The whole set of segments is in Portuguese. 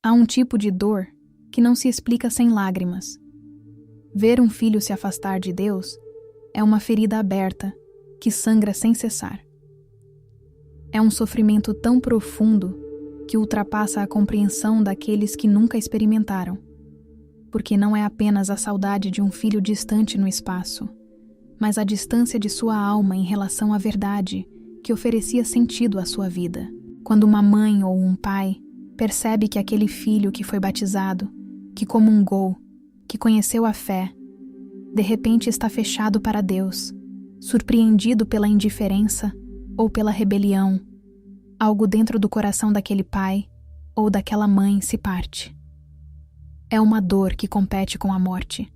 Há um tipo de dor que não se explica sem lágrimas. Ver um filho se afastar de Deus é uma ferida aberta que sangra sem cessar. É um sofrimento tão profundo que ultrapassa a compreensão daqueles que nunca experimentaram, porque não é apenas a saudade de um filho distante no espaço, mas a distância de sua alma em relação à verdade que oferecia sentido à sua vida. Quando uma mãe ou um pai percebe que aquele filho que foi batizado, que comungou, que conheceu a fé, de repente está fechado para Deus, surpreendido pela indiferença ou pela rebelião, algo dentro do coração daquele pai ou daquela mãe se parte. É uma dor que compete com a morte,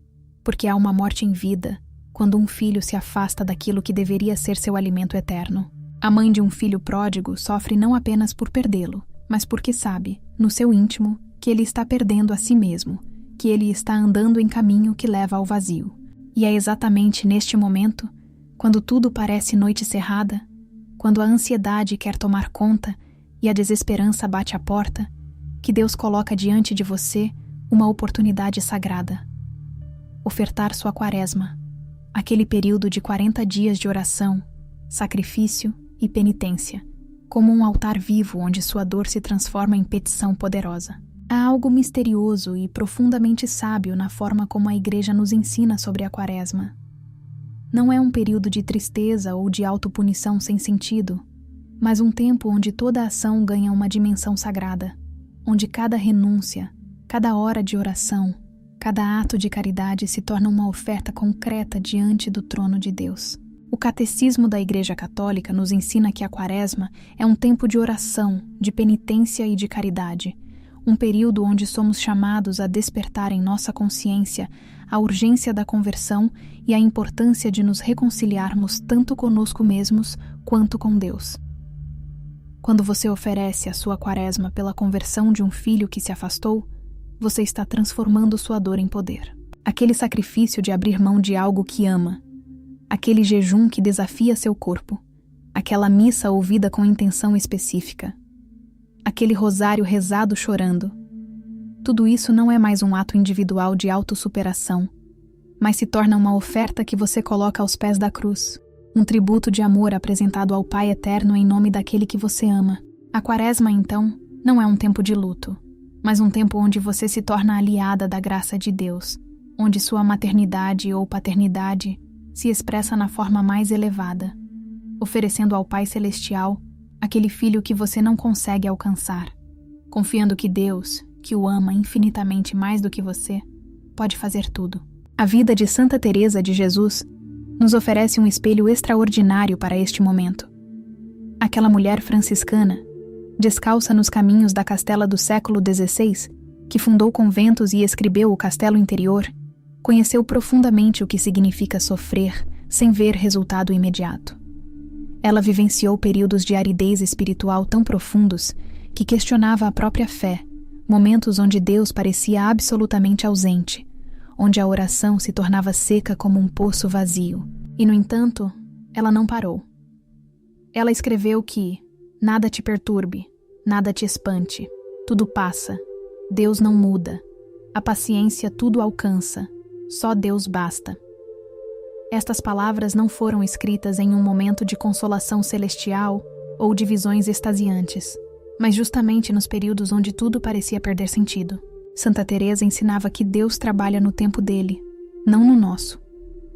porque há uma morte em vida quando um filho se afasta daquilo que deveria ser seu alimento eterno. A mãe de um filho pródigo sofre não apenas por perdê-lo, mas porque sabe, no seu íntimo, que ele está perdendo a si mesmo, que ele está andando em caminho que leva ao vazio. E é exatamente neste momento, quando tudo parece noite cerrada, quando a ansiedade quer tomar conta e a desesperança bate à porta, que Deus coloca diante de você uma oportunidade sagrada. Ofertar sua quaresma, aquele período de 40 dias de oração, sacrifício e penitência, como um altar vivo onde sua dor se transforma em petição poderosa. Há algo misterioso e profundamente sábio na forma como a Igreja nos ensina sobre a quaresma. Não é um período de tristeza ou de autopunição sem sentido, mas um tempo onde toda ação ganha uma dimensão sagrada, onde cada renúncia, cada hora de oração, cada ato de caridade se torna uma oferta concreta diante do trono de Deus. O Catecismo da Igreja Católica nos ensina que a Quaresma é um tempo de oração, de penitência e de caridade, um período onde somos chamados a despertar em nossa consciência a urgência da conversão e a importância de nos reconciliarmos tanto conosco mesmos quanto com Deus. Quando você oferece a sua Quaresma pela conversão de um filho que se afastou, você está transformando sua dor em poder. Aquele sacrifício de abrir mão de algo que ama, aquele jejum que desafia seu corpo, aquela missa ouvida com intenção específica, aquele rosário rezado chorando. Tudo isso não é mais um ato individual de autossuperação, mas se torna uma oferta que você coloca aos pés da cruz, um tributo de amor apresentado ao Pai Eterno em nome daquele que você ama. A Quaresma, então, não é um tempo de luto, mas um tempo onde você se torna aliada da graça de Deus, onde sua maternidade ou paternidade se expressa na forma mais elevada, oferecendo ao Pai Celestial aquele filho que você não consegue alcançar, confiando que Deus, que o ama infinitamente mais do que você, pode fazer tudo. A vida de Santa Teresa de Jesus nos oferece um espelho extraordinário para este momento. Aquela mulher franciscana, descalça nos caminhos da Castela do século XVI, que fundou conventos e escreveu o Castelo Interior, conheceu profundamente o que significa sofrer sem ver resultado imediato. Ela vivenciou períodos de aridez espiritual tão profundos que questionava a própria fé, momentos onde Deus parecia absolutamente ausente, onde a oração se tornava seca como um poço vazio. E, no entanto, ela não parou. Ela escreveu que nada te perturbe, nada te espante, tudo passa, Deus não muda, a paciência tudo alcança, só Deus basta. Estas palavras não foram escritas em um momento de consolação celestial ou de visões extasiantes, mas justamente nos períodos onde tudo parecia perder sentido. Santa Teresa ensinava que Deus trabalha no tempo dele, não no nosso,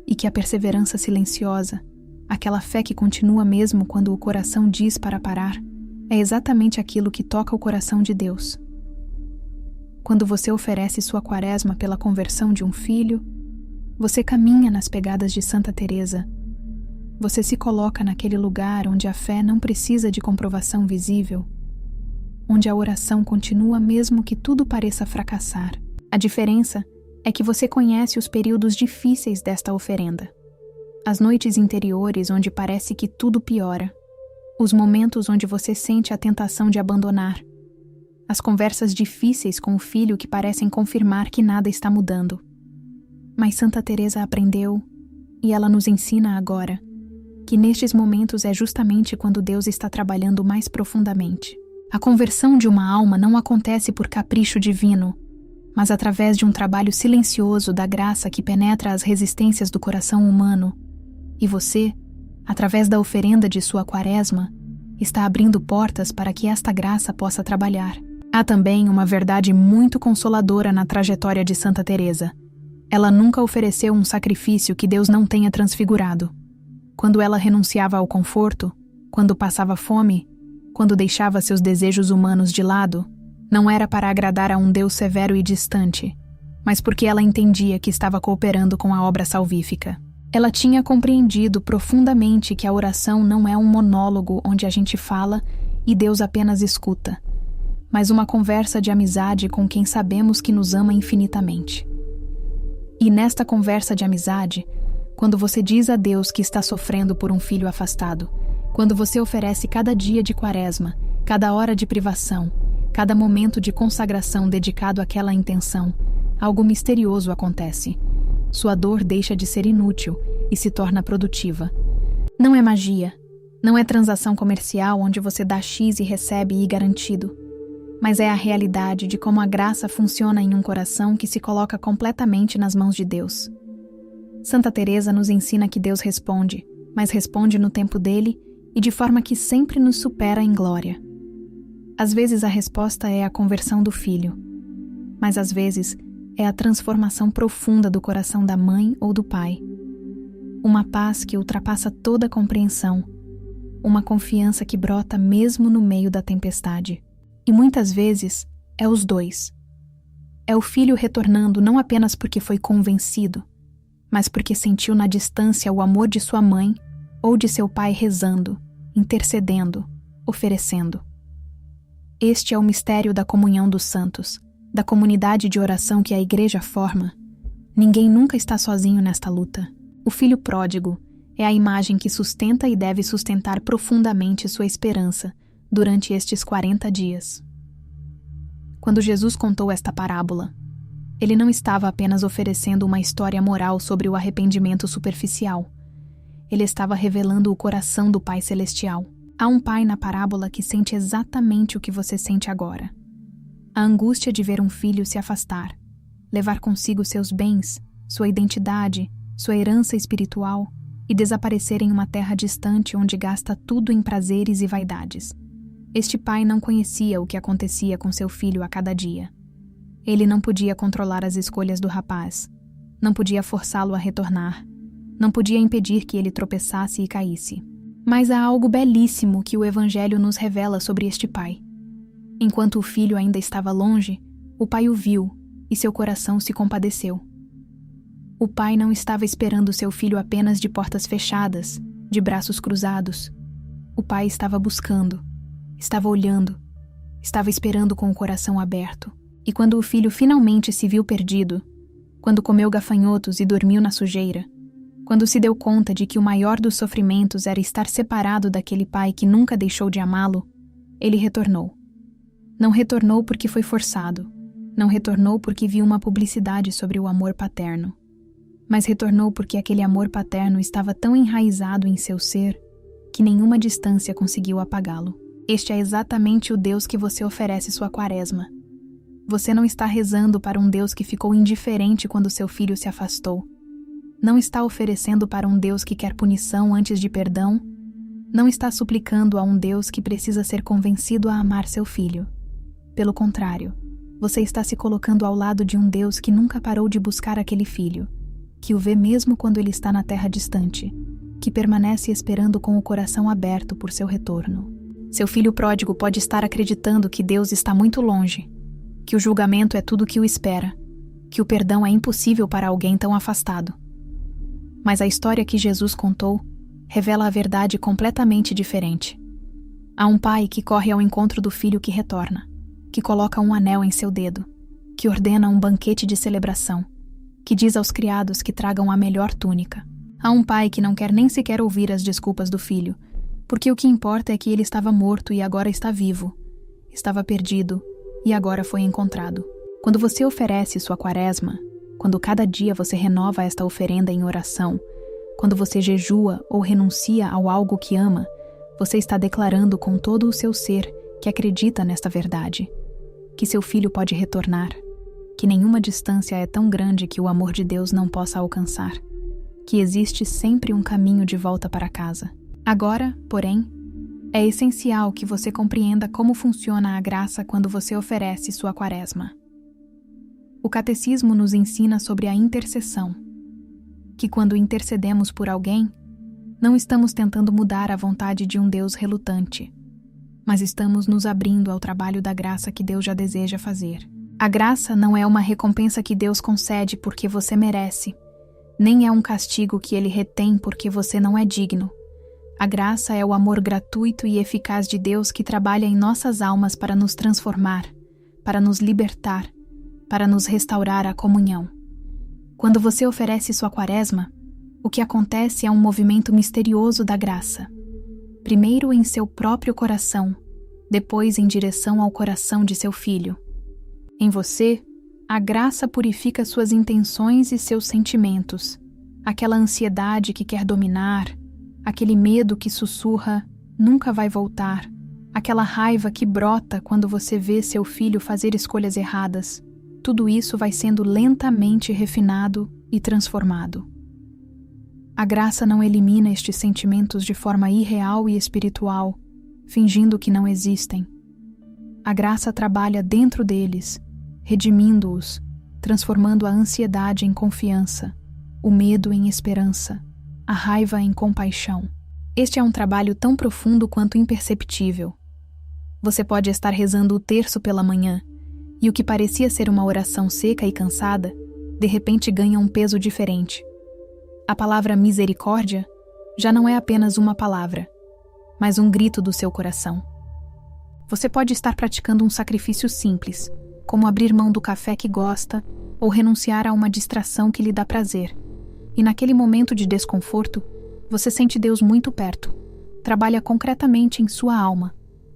e que a perseverança silenciosa, aquela fé que continua mesmo quando o coração diz para parar, é exatamente aquilo que toca o coração de Deus. Quando você oferece sua quaresma pela conversão de um filho, você caminha nas pegadas de Santa Teresa. Você se coloca naquele lugar onde a fé não precisa de comprovação visível, onde a oração continua mesmo que tudo pareça fracassar. A diferença é que você conhece os períodos difíceis desta oferenda. As noites interiores onde parece que tudo piora. Os momentos onde você sente a tentação de abandonar. As conversas difíceis com o filho que parecem confirmar que nada está mudando. Mas Santa Teresa aprendeu, e ela nos ensina agora, que nestes momentos é justamente quando Deus está trabalhando mais profundamente. A conversão de uma alma não acontece por capricho divino, mas através de um trabalho silencioso da graça que penetra as resistências do coração humano. E você, através da oferenda de sua quaresma, está abrindo portas para que esta graça possa trabalhar. Há também uma verdade muito consoladora na trajetória de Santa Teresa. Ela nunca ofereceu um sacrifício que Deus não tenha transfigurado. Quando ela renunciava ao conforto, quando passava fome, quando deixava seus desejos humanos de lado, não era para agradar a um Deus severo e distante, mas porque ela entendia que estava cooperando com a obra salvífica. Ela tinha compreendido profundamente que a oração não é um monólogo onde a gente fala e Deus apenas escuta, mas uma conversa de amizade com quem sabemos que nos ama infinitamente. E nesta conversa de amizade, quando você diz a Deus que está sofrendo por um filho afastado, quando você oferece cada dia de quaresma, cada hora de privação, cada momento de consagração dedicado àquela intenção, algo misterioso acontece. Sua dor deixa de ser inútil e se torna produtiva. Não é magia, não é transação comercial onde você dá X e recebe Y garantido, mas é a realidade de como a graça funciona em um coração que se coloca completamente nas mãos de Deus. Santa Teresa nos ensina que Deus responde, mas responde no tempo dele e de forma que sempre nos supera em glória. Às vezes a resposta é a conversão do filho, mas às vezes é a transformação profunda do coração da mãe ou do pai. Uma paz que ultrapassa toda compreensão, uma confiança que brota mesmo no meio da tempestade. E muitas vezes é os dois. É o filho retornando não apenas porque foi convencido, mas porque sentiu na distância o amor de sua mãe ou de seu pai rezando, intercedendo, oferecendo. Este é o mistério da comunhão dos santos, da comunidade de oração que a Igreja forma. Ninguém nunca está sozinho nesta luta. O filho pródigo é a imagem que sustenta e deve sustentar profundamente sua esperança durante estes 40 dias. Quando Jesus contou esta parábola, ele não estava apenas oferecendo uma história moral sobre o arrependimento superficial. Ele estava revelando o coração do Pai Celestial. Há um pai na parábola que sente exatamente o que você sente agora. A angústia de ver um filho se afastar, levar consigo seus bens, sua identidade, sua herança espiritual e desaparecer em uma terra distante onde gasta tudo em prazeres e vaidades. Este pai não conhecia o que acontecia com seu filho a cada dia. Ele não podia controlar as escolhas do rapaz, não podia forçá-lo a retornar, não podia impedir que ele tropeçasse e caísse. Mas há algo belíssimo que o Evangelho nos revela sobre este pai. Enquanto o filho ainda estava longe, o pai o viu e seu coração se compadeceu. O pai não estava esperando seu filho apenas de portas fechadas, de braços cruzados. O pai estava buscando, estava olhando, estava esperando com o coração aberto. E quando o filho finalmente se viu perdido, quando comeu gafanhotos e dormiu na sujeira, quando se deu conta de que o maior dos sofrimentos era estar separado daquele pai que nunca deixou de amá-lo, ele retornou. Não retornou porque foi forçado, não retornou porque viu uma publicidade sobre o amor paterno, mas retornou porque aquele amor paterno estava tão enraizado em seu ser que nenhuma distância conseguiu apagá-lo. Este é exatamente o Deus que você oferece sua quaresma. Você não está rezando para um Deus que ficou indiferente quando seu filho se afastou. Não está oferecendo para um Deus que quer punição antes de perdão. Não está suplicando a um Deus que precisa ser convencido a amar seu filho. Pelo contrário, você está se colocando ao lado de um Deus que nunca parou de buscar aquele filho, que o vê mesmo quando ele está na terra distante, que permanece esperando com o coração aberto por seu retorno. Seu filho pródigo pode estar acreditando que Deus está muito longe, que o julgamento é tudo o que o espera, que o perdão é impossível para alguém tão afastado. Mas a história que Jesus contou revela a verdade completamente diferente. Há um pai que corre ao encontro do filho que retorna, que coloca um anel em seu dedo, que ordena um banquete de celebração, que diz aos criados que tragam a melhor túnica. Há um pai que não quer nem sequer ouvir as desculpas do filho, porque o que importa é que ele estava morto e agora está vivo, estava perdido e agora foi encontrado. Quando você oferece sua quaresma, quando cada dia você renova esta oferenda em oração, quando você jejua ou renuncia ao algo que ama, você está declarando com todo o seu ser que acredita nesta verdade, que seu filho pode retornar, que nenhuma distância é tão grande que o amor de Deus não possa alcançar, que existe sempre um caminho de volta para casa. Agora, porém, é essencial que você compreenda como funciona a graça quando você oferece sua quaresma. O catecismo nos ensina sobre a intercessão, que quando intercedemos por alguém, não estamos tentando mudar a vontade de um Deus relutante, mas estamos nos abrindo ao trabalho da graça que Deus já deseja fazer. A graça não é uma recompensa que Deus concede porque você merece, nem é um castigo que Ele retém porque você não é digno. A graça é o amor gratuito e eficaz de Deus que trabalha em nossas almas para nos transformar, para nos libertar, para nos restaurar a comunhão. Quando você oferece sua quaresma, o que acontece é um movimento misterioso da graça. Primeiro em seu próprio coração, depois em direção ao coração de seu filho. Em você, a graça purifica suas intenções e seus sentimentos. Aquela ansiedade que quer dominar, aquele medo que sussurra, nunca vai voltar, aquela raiva que brota quando você vê seu filho fazer escolhas erradas. Tudo isso vai sendo lentamente refinado e transformado. A graça não elimina estes sentimentos de forma irreal e espiritual, fingindo que não existem. A graça trabalha dentro deles, redimindo-os, transformando a ansiedade em confiança, o medo em esperança, a raiva em compaixão. Este é um trabalho tão profundo quanto imperceptível. Você pode estar rezando o terço pela manhã, e o que parecia ser uma oração seca e cansada, de repente ganha um peso diferente. A palavra misericórdia já não é apenas uma palavra, mas um grito do seu coração. Você pode estar praticando um sacrifício simples, como abrir mão do café que gosta ou renunciar a uma distração que lhe dá prazer. E naquele momento de desconforto, você sente Deus muito perto. Trabalha concretamente em sua alma,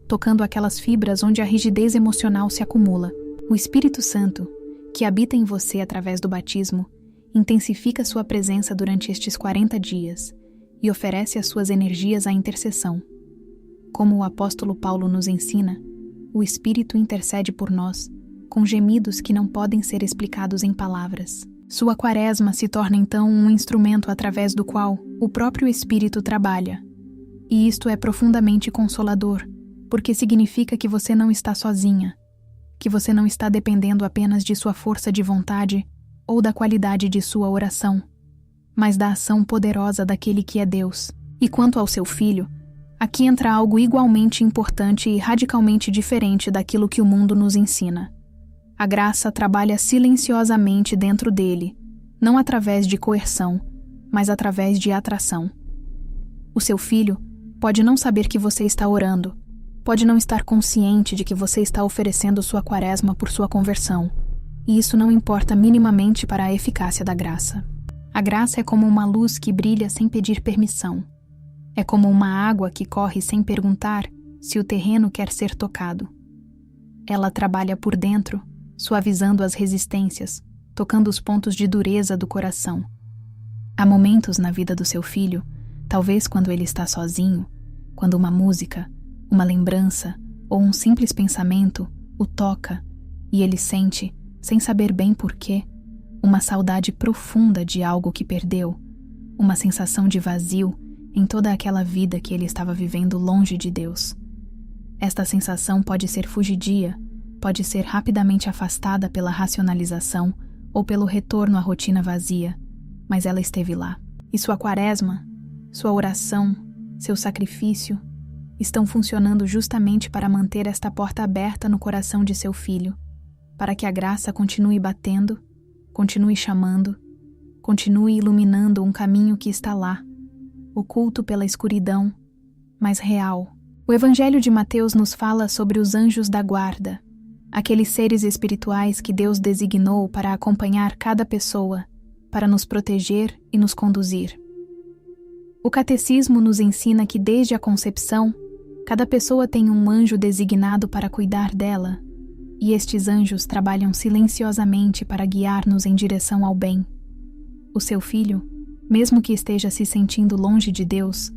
tocando aquelas fibras onde a rigidez emocional se acumula. O Espírito Santo, que habita em você através do batismo, intensifica sua presença durante estes 40 dias e oferece as suas energias à intercessão. Como o apóstolo Paulo nos ensina, o Espírito intercede por nós, com gemidos que não podem ser explicados em palavras. Sua quaresma se torna então um instrumento através do qual o próprio Espírito trabalha. E isto é profundamente consolador, porque significa que você não está sozinha, que você não está dependendo apenas de sua força de vontade ou da qualidade de sua oração, mas da ação poderosa daquele que é Deus. E quanto ao seu filho, aqui entra algo igualmente importante e radicalmente diferente daquilo que o mundo nos ensina. A graça trabalha silenciosamente dentro dele, não através de coerção, mas através de atração. O seu filho pode não saber que você está orando, pode não estar consciente de que você está oferecendo sua quaresma por sua conversão, e isso não importa minimamente para a eficácia da graça. A graça é como uma luz que brilha sem pedir permissão. É como uma água que corre sem perguntar se o terreno quer ser tocado. Ela trabalha por dentro, suavizando as resistências, tocando os pontos de dureza do coração. Há momentos na vida do seu filho, talvez quando ele está sozinho, quando uma música, uma lembrança ou um simples pensamento o toca e ele sente, sem saber bem porquê, uma saudade profunda de algo que perdeu, uma sensação de vazio em toda aquela vida que ele estava vivendo longe de Deus. Esta sensação pode ser fugidia, pode ser rapidamente afastada pela racionalização ou pelo retorno à rotina vazia, mas ela esteve lá. E sua quaresma, sua oração, seu sacrifício, estão funcionando justamente para manter esta porta aberta no coração de seu filho, para que a graça continue batendo, continue chamando, continue iluminando um caminho que está lá, oculto pela escuridão, mas real. O Evangelho de Mateus nos fala sobre os anjos da guarda, aqueles seres espirituais que Deus designou para acompanhar cada pessoa, para nos proteger e nos conduzir. O catecismo nos ensina que desde a concepção, cada pessoa tem um anjo designado para cuidar dela, e estes anjos trabalham silenciosamente para guiar-nos em direção ao bem. O seu filho, mesmo que esteja se sentindo longe de Deus,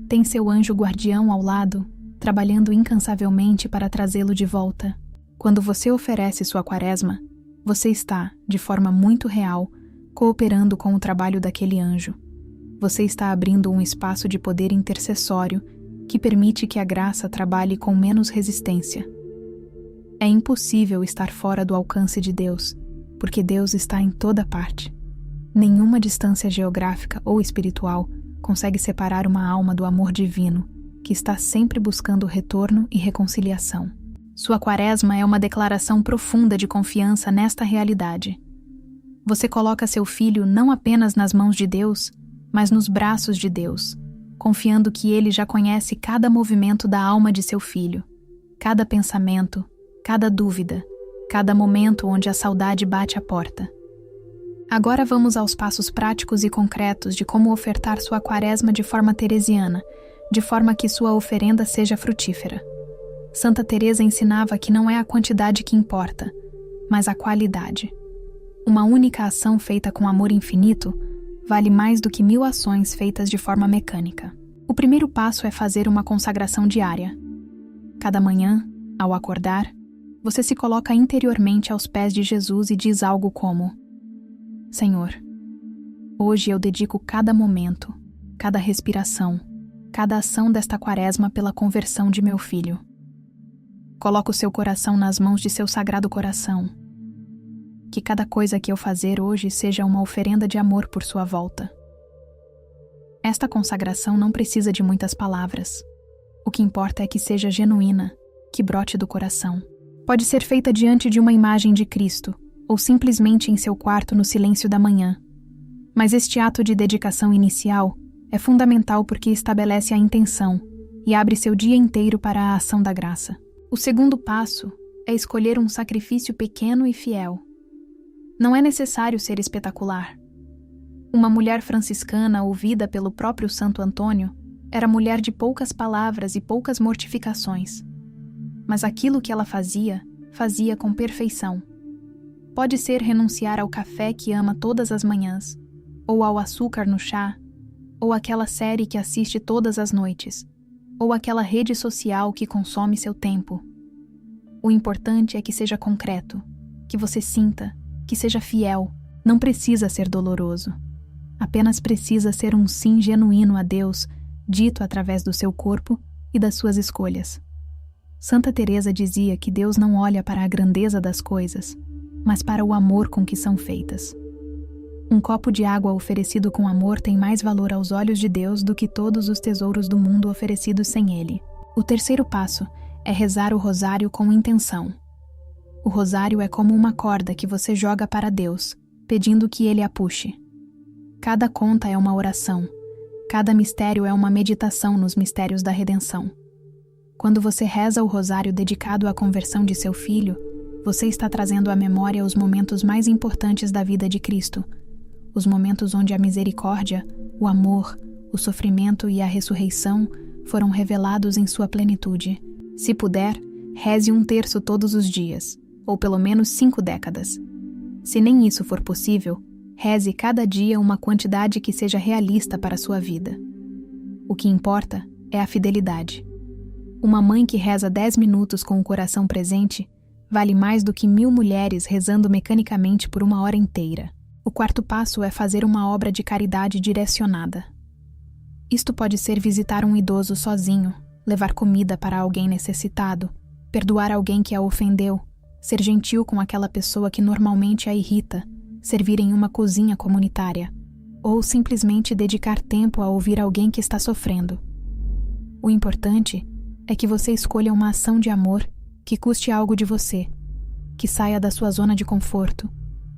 tem seu anjo guardião ao lado, trabalhando incansavelmente para trazê-lo de volta. Quando você oferece sua quaresma, você está, de forma muito real, cooperando com o trabalho daquele anjo. Você está abrindo um espaço de poder intercessório que permite que a graça trabalhe com menos resistência. É impossível estar fora do alcance de Deus, porque Deus está em toda parte. Nenhuma distância geográfica ou espiritual consegue separar uma alma do amor divino, que está sempre buscando retorno e reconciliação. Sua quaresma é uma declaração profunda de confiança nesta realidade. Você coloca seu filho não apenas nas mãos de Deus, mas nos braços de Deus, confiando que Ele já conhece cada movimento da alma de seu filho, cada pensamento, cada dúvida, cada momento onde a saudade bate à porta. Agora vamos aos passos práticos e concretos de como ofertar sua quaresma de forma teresiana, de forma que sua oferenda seja frutífera. Santa Teresa ensinava que não é a quantidade que importa, mas a qualidade. Uma única ação feita com amor infinito vale mais do que 1000 ações feitas de forma mecânica. O primeiro passo é fazer uma consagração diária. Cada manhã, ao acordar, você se coloca interiormente aos pés de Jesus e diz algo como: Senhor, hoje eu dedico cada momento, cada respiração, cada ação desta quaresma pela conversão de meu filho. Coloco seu coração nas mãos de seu sagrado coração. Que cada coisa que eu fazer hoje seja uma oferenda de amor por sua volta. Esta consagração não precisa de muitas palavras. O que importa é que seja genuína, que brote do coração. Pode ser feita diante de uma imagem de Cristo, ou simplesmente em seu quarto no silêncio da manhã. Mas este ato de dedicação inicial é fundamental porque estabelece a intenção e abre seu dia inteiro para a ação da graça. O segundo passo é escolher um sacrifício pequeno e fiel. Não é necessário ser espetacular. Uma mulher franciscana ouvida pelo próprio Santo Antônio era mulher de poucas palavras e poucas mortificações. Mas aquilo que ela fazia, fazia com perfeição. Pode ser renunciar ao café que ama todas as manhãs, ou ao açúcar no chá, ou aquela série que assiste todas as noites, ou aquela rede social que consome seu tempo. O importante é que seja concreto, que você sinta, que seja fiel. Não precisa ser doloroso. Apenas precisa ser um sim genuíno a Deus, dito através do seu corpo e das suas escolhas. Santa Teresa dizia que Deus não olha para a grandeza das coisas, mas para o amor com que são feitas. Um copo de água oferecido com amor tem mais valor aos olhos de Deus do que todos os tesouros do mundo oferecidos sem ele. O terceiro passo é rezar o rosário com intenção. O rosário é como uma corda que você joga para Deus, pedindo que Ele a puxe. Cada conta é uma oração, cada mistério é uma meditação nos mistérios da redenção. Quando você reza o rosário dedicado à conversão de seu filho, você está trazendo à memória os momentos mais importantes da vida de Cristo, os momentos onde a misericórdia, o amor, o sofrimento e a ressurreição foram revelados em sua plenitude. Se puder, reze 1/3 todos os dias, ou pelo menos 5 décadas. Se nem isso for possível, reze cada dia uma quantidade que seja realista para a sua vida. O que importa é a fidelidade. Uma mãe que reza 10 minutos com o coração presente vale mais do que 1000 mulheres rezando mecanicamente por 1 hora inteira. O quarto passo é fazer uma obra de caridade direcionada. Isto pode ser visitar um idoso sozinho, levar comida para alguém necessitado, perdoar alguém que a ofendeu, ser gentil com aquela pessoa que normalmente a irrita, servir em uma cozinha comunitária, ou simplesmente dedicar tempo a ouvir alguém que está sofrendo. O importante é que você escolha uma ação de amor que custe algo de você, que saia da sua zona de conforto,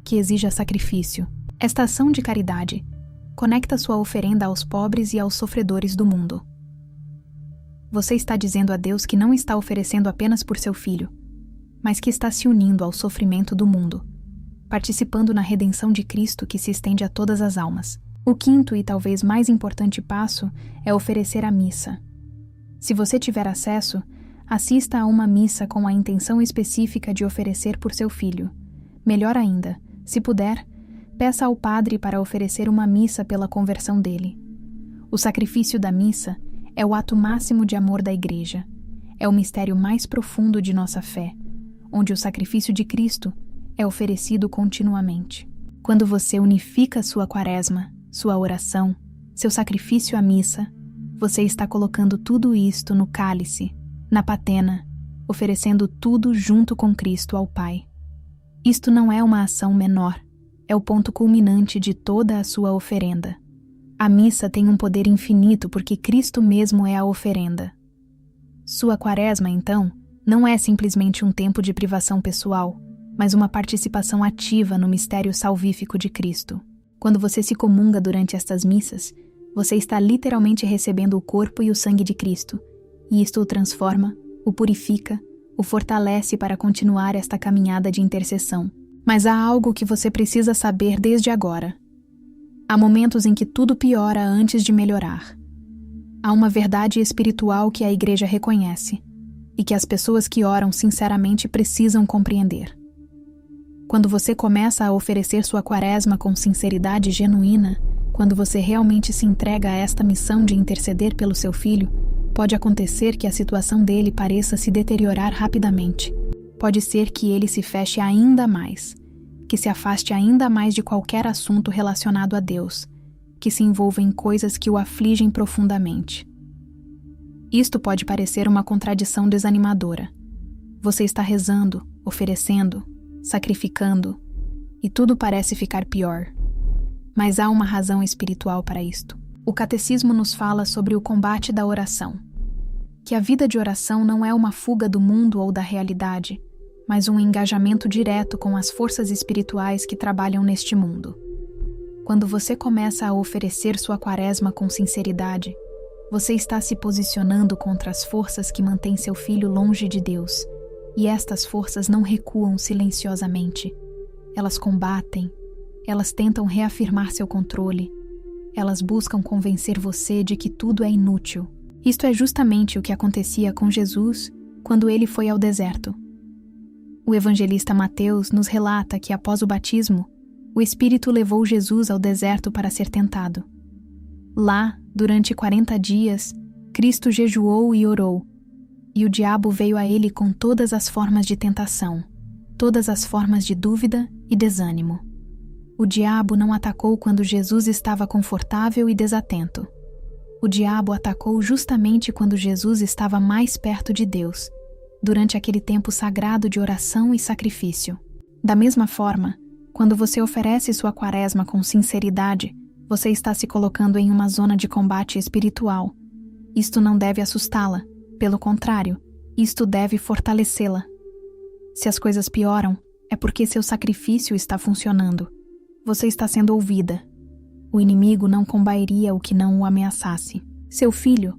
que exija sacrifício. Esta ação de caridade conecta sua oferenda aos pobres e aos sofredores do mundo. Você está dizendo a Deus que não está oferecendo apenas por seu filho, mas que está se unindo ao sofrimento do mundo, participando na redenção de Cristo que se estende a todas as almas. O quinto e talvez mais importante passo é oferecer a missa. Se você tiver acesso, assista a uma missa com a intenção específica de oferecer por seu filho. Melhor ainda, se puder, peça ao padre para oferecer uma missa pela conversão dele. O sacrifício da missa é o ato máximo de amor da Igreja, é o mistério mais profundo de nossa fé, onde o sacrifício de Cristo é oferecido continuamente. Quando você unifica sua quaresma, sua oração, seu sacrifício à missa, você está colocando tudo isto no cálice, na patena, oferecendo tudo junto com Cristo ao Pai. Isto não é uma ação menor, é o ponto culminante de toda a sua oferenda. A missa tem um poder infinito porque Cristo mesmo é a oferenda. Sua quaresma, então, não é simplesmente um tempo de privação pessoal, mas uma participação ativa no mistério salvífico de Cristo. Quando você se comunga durante estas missas, você está literalmente recebendo o corpo e o sangue de Cristo, e isto o transforma, o purifica, o fortalece para continuar esta caminhada de intercessão. Mas há algo que você precisa saber desde agora. Há momentos em que tudo piora antes de melhorar. Há uma verdade espiritual que a Igreja reconhece e que as pessoas que oram sinceramente precisam compreender. Quando você começa a oferecer sua quaresma com sinceridade genuína, quando você realmente se entrega a esta missão de interceder pelo seu filho, pode acontecer que a situação dele pareça se deteriorar rapidamente. Pode ser que ele se feche ainda mais, que se afaste ainda mais de qualquer assunto relacionado a Deus, que se envolva em coisas que o afligem profundamente. Isto pode parecer uma contradição desanimadora. Você está rezando, oferecendo, sacrificando, e tudo parece ficar pior. Mas há uma razão espiritual para isto. O Catecismo nos fala sobre o combate da oração, que a vida de oração não é uma fuga do mundo ou da realidade, mas um engajamento direto com as forças espirituais que trabalham neste mundo. Quando você começa a oferecer sua quaresma com sinceridade, você está se posicionando contra as forças que mantêm seu filho longe de Deus, e estas forças não recuam silenciosamente. Elas combatem, elas tentam reafirmar seu controle, elas buscam convencer você de que tudo é inútil. Isto é justamente o que acontecia com Jesus quando ele foi ao deserto. O evangelista Mateus nos relata que após o batismo, o Espírito levou Jesus ao deserto para ser tentado. Lá, durante 40 dias, Cristo jejuou e orou, e o diabo veio a ele com todas as formas de tentação, todas as formas de dúvida e desânimo. O diabo não atacou quando Jesus estava confortável e desatento. O diabo atacou justamente quando Jesus estava mais perto de Deus, durante aquele tempo sagrado de oração e sacrifício. Da mesma forma, quando você oferece sua quaresma com sinceridade, você está se colocando em uma zona de combate espiritual. Isto não deve assustá-la, pelo contrário, isto deve fortalecê-la. Se as coisas pioram, é porque seu sacrifício está funcionando. Você está sendo ouvida. O inimigo não combairia o que não o ameaçasse. Seu filho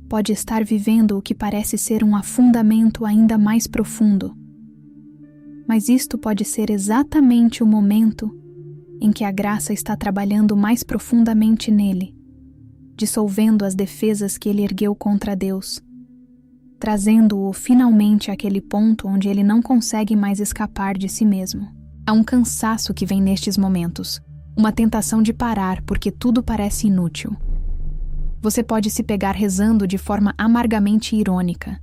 pode estar vivendo o que parece ser um afundamento ainda mais profundo. Mas isto pode ser exatamente o momento em que a graça está trabalhando mais profundamente nele, dissolvendo as defesas que ele ergueu contra Deus, trazendo-o finalmente àquele ponto onde ele não consegue mais escapar de si mesmo. Há um cansaço que vem nestes momentos, uma tentação de parar porque tudo parece inútil. Você pode se pegar rezando de forma amargamente irônica.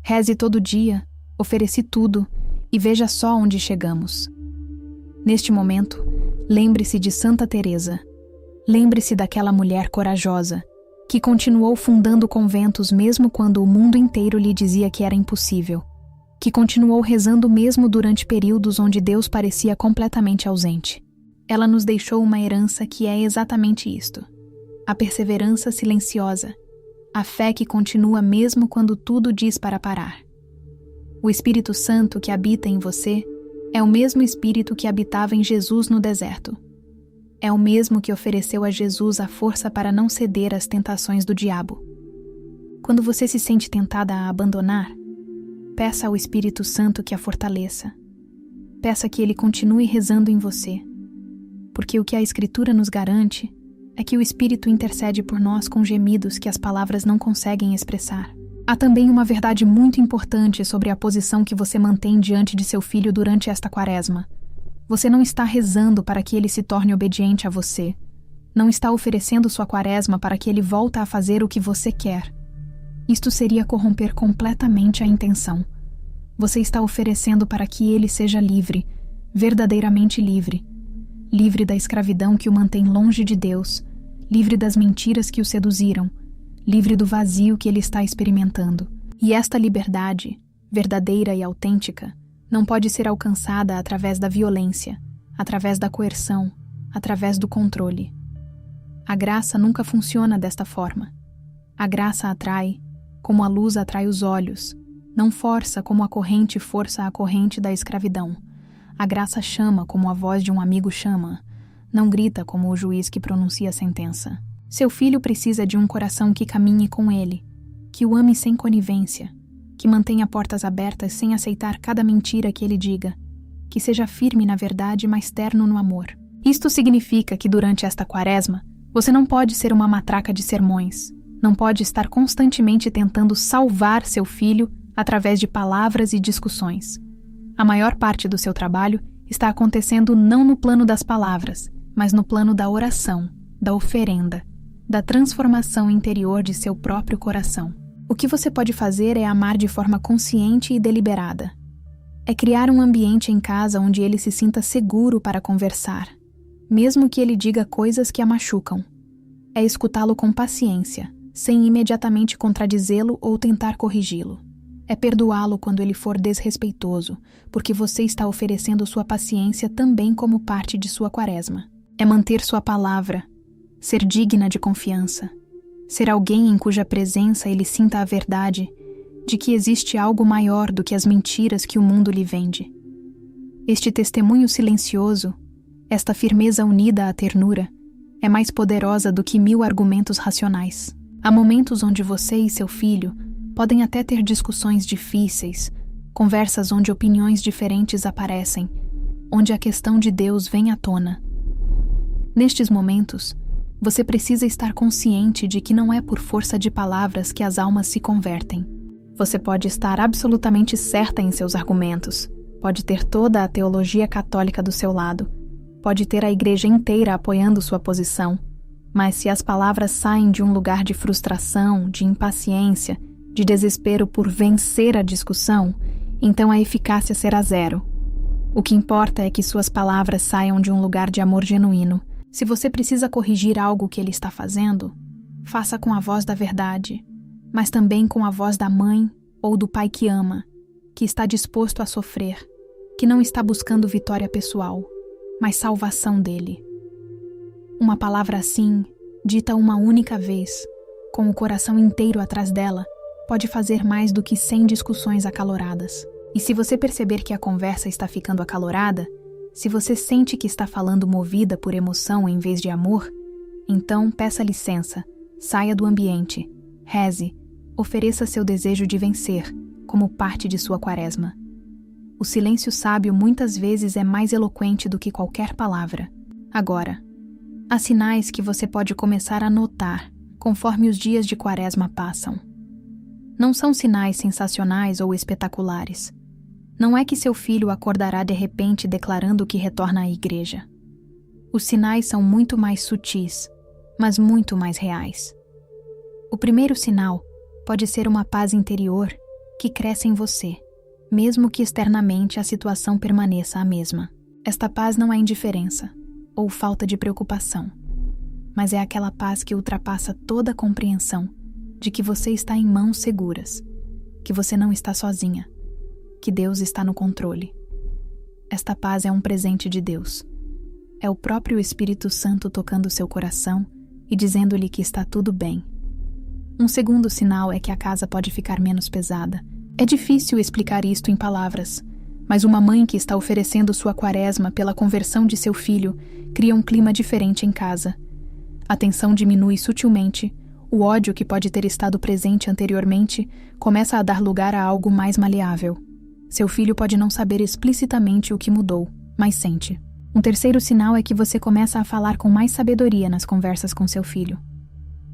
Reze todo dia, ofereci tudo e veja só onde chegamos. Neste momento, lembre-se de Santa Teresa. Lembre-se daquela mulher corajosa, que continuou fundando conventos mesmo quando o mundo inteiro lhe dizia que era impossível, que continuou rezando mesmo durante períodos onde Deus parecia completamente ausente. Ela nos deixou uma herança que é exatamente isto: a perseverança silenciosa, a fé que continua mesmo quando tudo diz para parar. O Espírito Santo que habita em você é o mesmo Espírito que habitava em Jesus no deserto. É o mesmo que ofereceu a Jesus a força para não ceder às tentações do diabo. Quando você se sente tentada a abandonar, peça ao Espírito Santo que a fortaleça. Peça que ele continue rezando em você, porque o que a Escritura nos garante é que o Espírito intercede por nós com gemidos que as palavras não conseguem expressar. Há também uma verdade muito importante sobre a posição que você mantém diante de seu filho durante esta quaresma. Você não está rezando para que ele se torne obediente a você. Não está oferecendo sua quaresma para que ele volte a fazer o que você quer. Isto seria corromper completamente a intenção. Você está oferecendo para que ele seja livre, verdadeiramente livre. Livre da escravidão que o mantém longe de Deus, livre das mentiras que o seduziram, livre do vazio que ele está experimentando. E esta liberdade, verdadeira e autêntica, não pode ser alcançada através da violência, através da coerção, através do controle. A graça nunca funciona desta forma. A graça atrai, como a luz atrai os olhos, não força como a corrente força a corrente da escravidão. A graça chama como a voz de um amigo chama, não grita como o juiz que pronuncia a sentença. Seu filho precisa de um coração que caminhe com ele, que o ame sem conivência, que mantenha portas abertas sem aceitar cada mentira que ele diga, que seja firme na verdade, mas terno no amor. Isto significa que durante esta quaresma, você não pode ser uma matraca de sermões, não pode estar constantemente tentando salvar seu filho através de palavras e discussões. A maior parte do seu trabalho está acontecendo não no plano das palavras, mas no plano da oração, da oferenda, da transformação interior de seu próprio coração. O que você pode fazer é amar de forma consciente e deliberada. É criar um ambiente em casa onde ele se sinta seguro para conversar, mesmo que ele diga coisas que a machucam. É escutá-lo com paciência, sem imediatamente contradizê-lo ou tentar corrigi-lo. É perdoá-lo quando ele for desrespeitoso, porque você está oferecendo sua paciência também como parte de sua quaresma. É manter sua palavra, ser digna de confiança, ser alguém em cuja presença ele sinta a verdade de que existe algo maior do que as mentiras que o mundo lhe vende. Este testemunho silencioso, esta firmeza unida à ternura, é mais poderosa do que 1000 argumentos racionais. Há momentos onde você e seu filho podem até ter discussões difíceis, conversas onde opiniões diferentes aparecem, onde a questão de Deus vem à tona. Nestes momentos, você precisa estar consciente de que não é por força de palavras que as almas se convertem. Você pode estar absolutamente certa em seus argumentos, pode ter toda a teologia católica do seu lado, pode ter a igreja inteira apoiando sua posição, mas se as palavras saem de um lugar de frustração, de impaciência, de desespero por vencer a discussão, então a eficácia será zero. O que importa é que suas palavras saiam de um lugar de amor genuíno. Se você precisa corrigir algo que ele está fazendo, faça com a voz da verdade, mas também com a voz da mãe ou do pai que ama, que está disposto a sofrer, que não está buscando vitória pessoal, mas salvação dele. Uma palavra assim, dita uma única vez, com o coração inteiro atrás dela, pode fazer mais do que 100 discussões acaloradas. E se você perceber que a conversa está ficando acalorada, se você sente que está falando movida por emoção em vez de amor, então peça licença, saia do ambiente, reze, ofereça seu desejo de vencer, como parte de sua quaresma. O silêncio sábio muitas vezes é mais eloquente do que qualquer palavra. Agora, há sinais que você pode começar a notar conforme os dias de quaresma passam. Não são sinais sensacionais ou espetaculares. Não é que seu filho acordará de repente declarando que retorna à igreja. Os sinais são muito mais sutis, mas muito mais reais. O primeiro sinal pode ser uma paz interior que cresce em você, mesmo que externamente a situação permaneça a mesma. Esta paz não é indiferença ou falta de preocupação, mas é aquela paz que ultrapassa toda a compreensão de que você está em mãos seguras, que você não está sozinha, que Deus está no controle. Esta paz é um presente de Deus. É o próprio Espírito Santo tocando seu coração e dizendo-lhe que está tudo bem. Um segundo sinal é que a casa pode ficar menos pesada. É difícil explicar isto em palavras, mas uma mãe que está oferecendo sua quaresma pela conversão de seu filho cria um clima diferente em casa. A tensão diminui sutilmente. O ódio que pode ter estado presente anteriormente começa a dar lugar a algo mais maleável. Seu filho pode não saber explicitamente o que mudou, mas sente. Um terceiro sinal é que você começa a falar com mais sabedoria nas conversas com seu filho.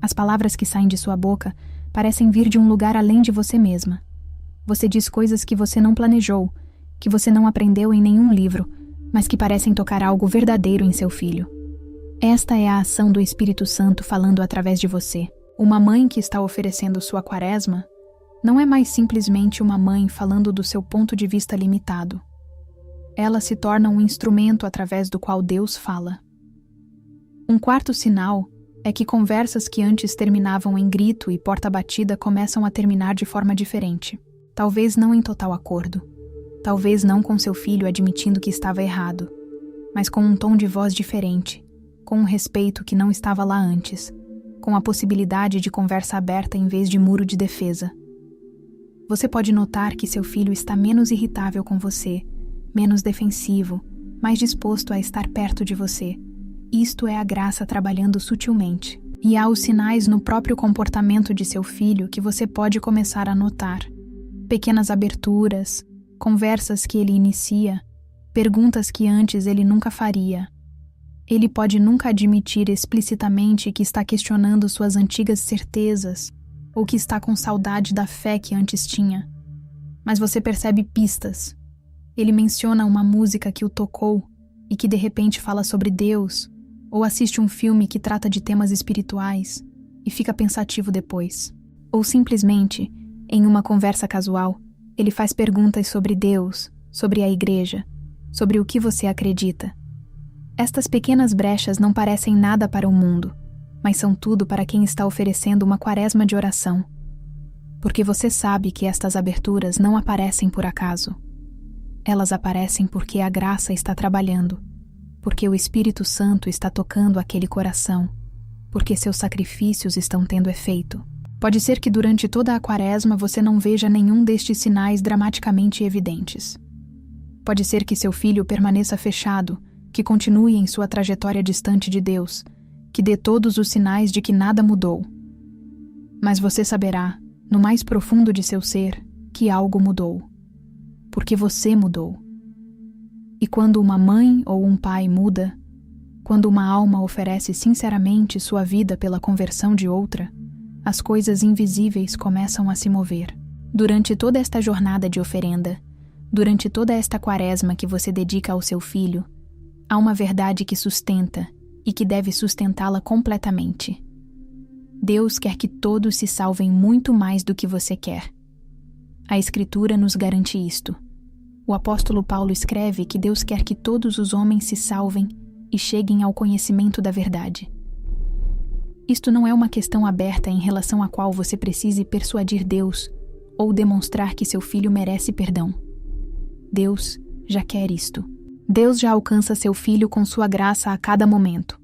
As palavras que saem de sua boca parecem vir de um lugar além de você mesma. Você diz coisas que você não planejou, que você não aprendeu em nenhum livro, mas que parecem tocar algo verdadeiro em seu filho. Esta é a ação do Espírito Santo falando através de você. Uma mãe que está oferecendo sua quaresma não é mais simplesmente uma mãe falando do seu ponto de vista limitado. Ela se torna um instrumento através do qual Deus fala. Um quarto sinal é que conversas que antes terminavam em grito e porta batida começam a terminar de forma diferente. Talvez não em total acordo. Talvez não com seu filho admitindo que estava errado, mas com um tom de voz diferente, com um respeito que não estava lá antes, com a possibilidade de conversa aberta em vez de muro de defesa. Você pode notar que seu filho está menos irritável com você, menos defensivo, mais disposto a estar perto de você. Isto é a graça trabalhando sutilmente. E há os sinais no próprio comportamento de seu filho que você pode começar a notar. Pequenas aberturas, conversas que ele inicia, perguntas que antes ele nunca faria. Ele pode nunca admitir explicitamente que está questionando suas antigas certezas ou que está com saudade da fé que antes tinha. Mas você percebe pistas. Ele menciona uma música que o tocou e que de repente fala sobre Deus, ou assiste um filme que trata de temas espirituais e fica pensativo depois. Ou simplesmente, em uma conversa casual, ele faz perguntas sobre Deus, sobre a igreja, sobre o que você acredita. Estas pequenas brechas não parecem nada para o mundo, mas são tudo para quem está oferecendo uma quaresma de oração. Porque você sabe que estas aberturas não aparecem por acaso. Elas aparecem porque a graça está trabalhando, porque o Espírito Santo está tocando aquele coração, porque seus sacrifícios estão tendo efeito. Pode ser que durante toda a quaresma você não veja nenhum destes sinais dramaticamente evidentes. Pode ser que seu filho permaneça fechado, que continue em sua trajetória distante de Deus, que dê todos os sinais de que nada mudou. Mas você saberá, no mais profundo de seu ser, que algo mudou. Porque você mudou. E quando uma mãe ou um pai muda, quando uma alma oferece sinceramente sua vida pela conversão de outra, as coisas invisíveis começam a se mover. Durante toda esta jornada de oferenda, durante toda esta quaresma que você dedica ao seu filho, há uma verdade que sustenta e que deve sustentá-la completamente. Deus quer que todos se salvem muito mais do que você quer. A Escritura nos garante isto. O apóstolo Paulo escreve que Deus quer que todos os homens se salvem e cheguem ao conhecimento da verdade. Isto não é uma questão aberta em relação à qual você precise persuadir Deus ou demonstrar que seu filho merece perdão. Deus já quer isto. Deus já alcança seu filho com sua graça a cada momento.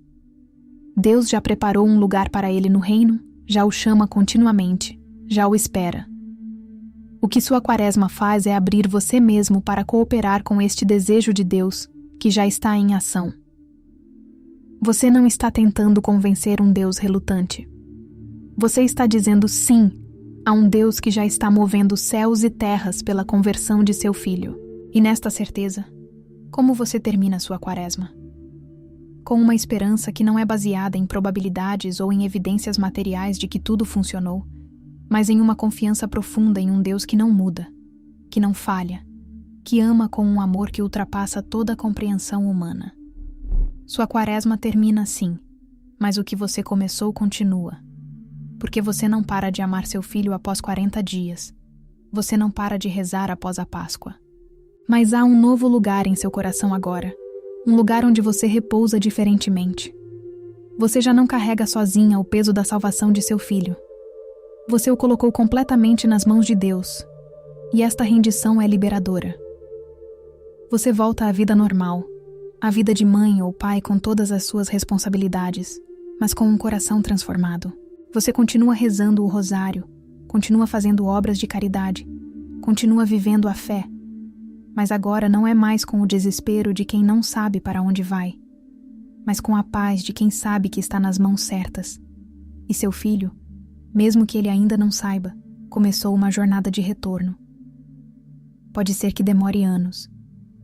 Deus já preparou um lugar para ele no reino, já o chama continuamente, já o espera. O que sua quaresma faz é abrir você mesmo para cooperar com este desejo de Deus, que já está em ação. Você não está tentando convencer um Deus relutante. Você está dizendo sim a um Deus que já está movendo céus e terras pela conversão de seu filho. E nesta certeza, como você termina sua quaresma? Com uma esperança que não é baseada em probabilidades ou em evidências materiais de que tudo funcionou, mas em uma confiança profunda em um Deus que não muda, que não falha, que ama com um amor que ultrapassa toda a compreensão humana. Sua quaresma termina assim, mas o que você começou continua. Porque você não para de amar seu filho após 40 dias. Você não para de rezar após a Páscoa. Mas há um novo lugar em seu coração agora, um lugar onde você repousa diferentemente. Você já não carrega sozinha o peso da salvação de seu filho. Você o colocou completamente nas mãos de Deus, e esta rendição é liberadora. Você volta à vida normal, à vida de mãe ou pai com todas as suas responsabilidades, mas com um coração transformado. Você continua rezando o rosário, continua fazendo obras de caridade, continua vivendo a fé, mas agora não é mais com o desespero de quem não sabe para onde vai, mas com a paz de quem sabe que está nas mãos certas. E seu filho, mesmo que ele ainda não saiba, começou uma jornada de retorno. Pode ser que demore anos,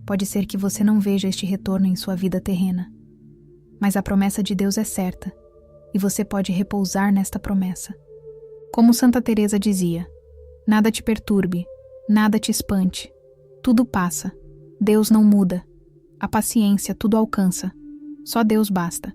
pode ser que você não veja este retorno em sua vida terrena, mas a promessa de Deus é certa, e você pode repousar nesta promessa. Como Santa Teresa dizia, nada te perturbe, nada te espante, tudo passa, Deus não muda, a paciência tudo alcança, só Deus basta.